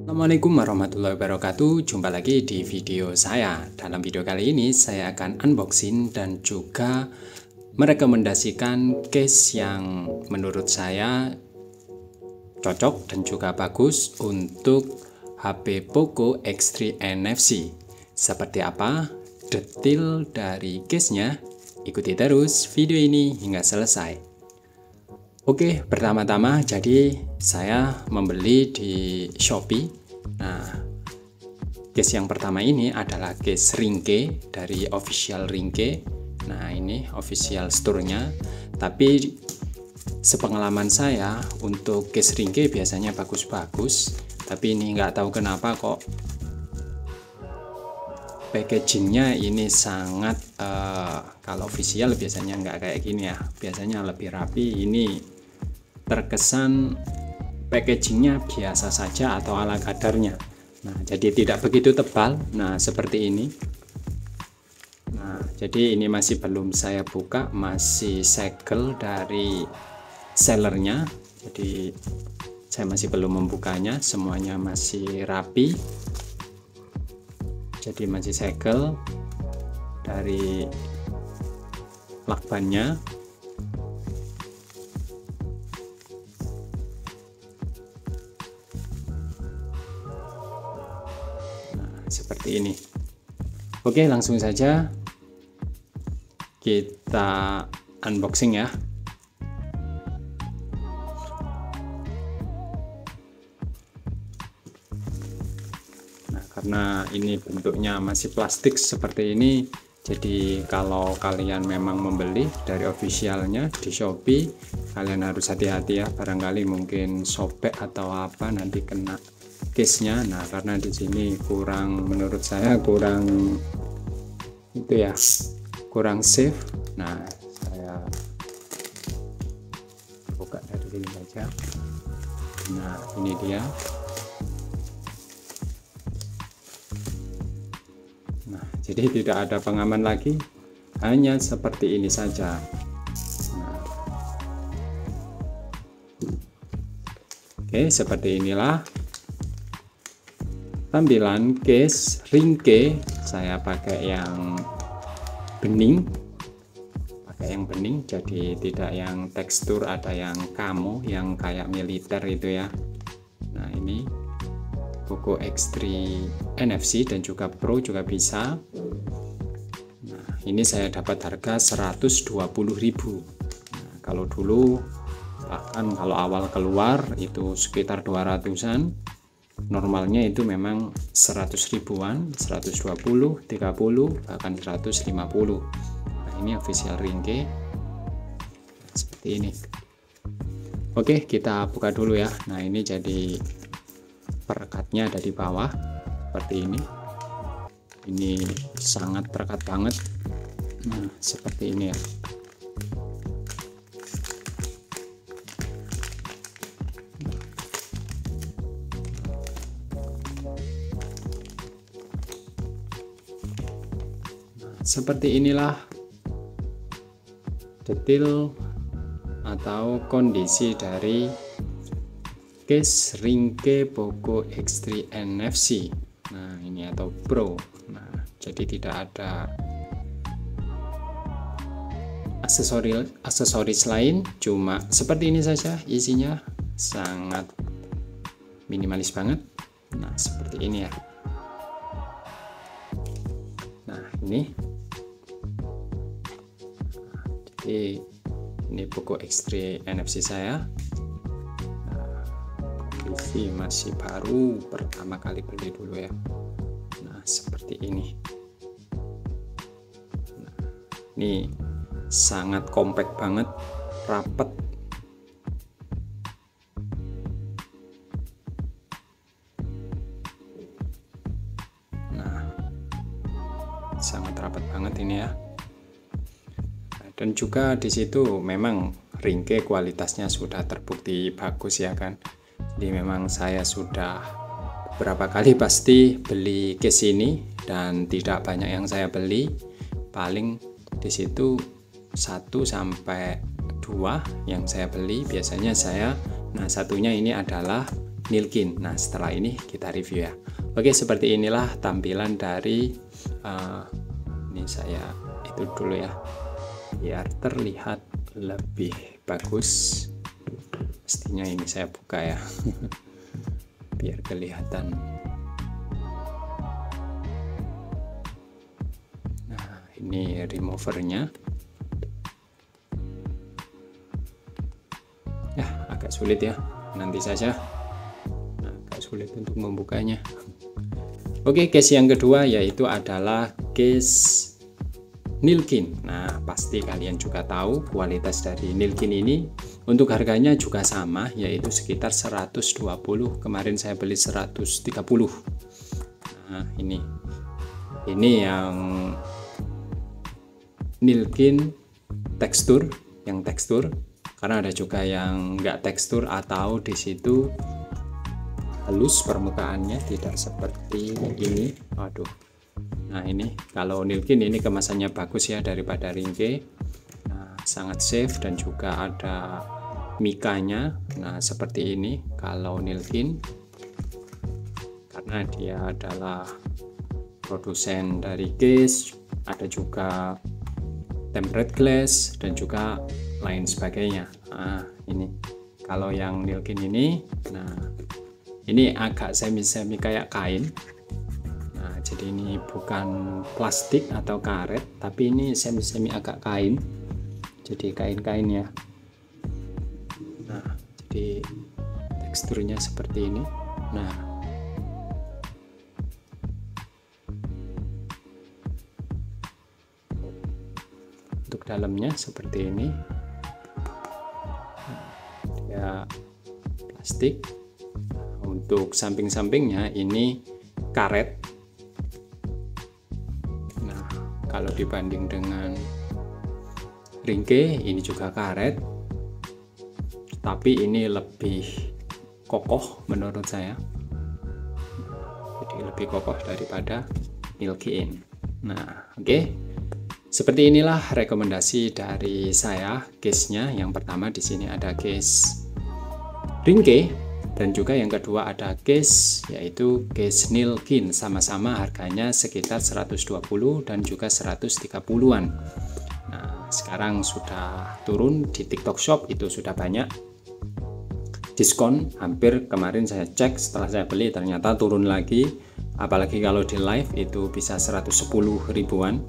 Assalamualaikum warahmatullahi wabarakatuh. Jumpa lagi di video saya. Dalam video kali ini saya akan unboxing dan juga merekomendasikan case yang menurut saya cocok dan juga bagus untuk HP Poco X3 NFC. Seperti apa detail dari case-nya? Ikuti terus video ini hingga selesai. Oke, pertama-tama jadi saya membeli di Shopee. Nah, case yang pertama ini adalah case Ringke dari official Ringke. Nah, ini official store-nya. Tapi sepengalaman saya untuk case Ringke biasanya bagus-bagus. Tapi ini nggak tahu kenapa kok packagingnya ini sangat kalau official biasanya nggak kayak gini ya, biasanya lebih rapi. Ini terkesan packagingnya biasa saja atau ala kadarnya. Nah, jadi tidak begitu tebal. Nah, seperti ini. Nah, jadi ini masih belum saya buka, masih segel dari sellernya. Jadi saya masih belum membukanya, semuanya masih rapi. Jadi masih segel dari lakbannya. Seperti ini. Oke, langsung saja kita unboxing ya. Nah, karena ini bentuknya masih plastik seperti ini, jadi kalau kalian memang membeli dari officialnya di Shopee, kalian harus hati-hati ya, barangkali mungkin sobek atau apa nanti kena case-nya. Nah, karena di sini kurang, menurut saya kurang itu ya, kurang safe. Nah, saya buka dari sini saja. Nah, ini dia. Nah, jadi tidak ada pengaman lagi, hanya seperti ini saja. Nah, oke, seperti inilah tampilan case Ringke. Saya pakai yang bening, jadi tidak yang tekstur, ada yang camo yang kayak militer itu ya. Nah, ini Poco X3 NFC dan juga Pro juga bisa. Nah, ini saya dapat harga 120.000. Nah, kalau dulu bahkan kalau awal keluar itu sekitar 200-an. Normalnya itu memang 100 ribuan, 120, 30, bahkan 150. Nah, ini official Ringke seperti ini. Oke, kita buka dulu ya. Nah, ini jadi perekatnya ada di bawah seperti ini. Ini sangat perekat banget. Nah, seperti ini ya. Seperti inilah detail atau kondisi dari case Ringke Poco X3 NFC. Nah, ini atau Pro. Nah, jadi tidak ada aksesoris lain, cuma seperti ini saja isinya, sangat minimalis banget. Nah, seperti ini ya. Nah, ini Poco X3 NFC saya. Nah, kondisi masih baru, pertama kali beli dulu ya. Nah, seperti ini. Nah, ini sangat compact banget, rapet. Nah, sangat rapat banget ini ya. Dan juga di situ memang Ringke kualitasnya sudah terbukti bagus ya kan. Jadi memang saya sudah beberapa kali pasti beli case ini dan tidak banyak yang saya beli. Paling di situ 1 sampai 2 yang saya beli biasanya saya. Nah, satunya ini adalah Nilkin. Nah, setelah ini kita review ya. Oke, seperti inilah tampilan dari ini saya itu dulu ya, biar terlihat lebih bagus. Pastinya ini saya buka ya, biar kelihatan. Nah, ini removernya. Ya, agak sulit ya, nanti saja. Agak sulit untuk membukanya. Oke, case yang kedua yaitu adalah case Nilkin. Nah, pasti kalian juga tahu kualitas dari Nilkin ini. Untuk harganya juga sama, yaitu sekitar 120. Kemarin saya beli 130. Nah, ini yang Nilkin tekstur, yang tekstur. Karena ada juga yang enggak tekstur atau di situ halus permukaannya, tidak seperti ini. Aduh. Nah, ini kalau Nilkin ini kemasannya bagus ya daripada Ringke. Nah, sangat safe dan juga ada mikanya. Nah, seperti ini kalau Nilkin, karena dia adalah produsen dari case, ada juga tempered glass dan juga lain sebagainya. Nah, ini kalau yang Nilkin ini, nah ini agak semi-semi kayak kain. Nah, jadi ini bukan plastik atau karet, tapi ini semi-semi agak kain. Jadi kain-kain ya. Nah, jadi teksturnya seperti ini. Nah, untuk dalamnya seperti ini. Dia plastik. Untuk samping-sampingnya ini karet. Nah, kalau dibanding dengan Ringke, ini juga karet, tapi ini lebih kokoh menurut saya. Jadi lebih kokoh daripada Nilkin. Nah, oke. Seperti inilah rekomendasi dari saya case-nya. Yang pertama di sini ada case Ringke. Dan juga yang kedua ada case, yaitu case Nilkin. Sama-sama harganya sekitar 120 dan juga 130-an. Nah, sekarang sudah turun di TikTok Shop, itu sudah banyak diskon. Hampir kemarin saya cek setelah saya beli ternyata turun lagi. Apalagi kalau di live itu bisa 110 ribuan.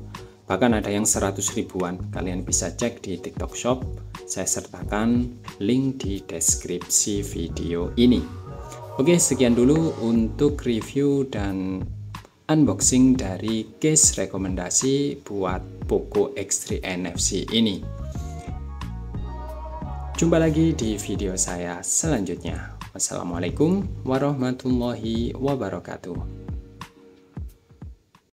Bahkan ada yang 100 ribuan. Kalian bisa cek di TikTok Shop. Saya sertakan link di deskripsi video ini. Oke, sekian dulu untuk review dan unboxing dari case rekomendasi buat Poco X3 NFC ini. Jumpa lagi di video saya selanjutnya. Wassalamualaikum warahmatullahi wabarakatuh.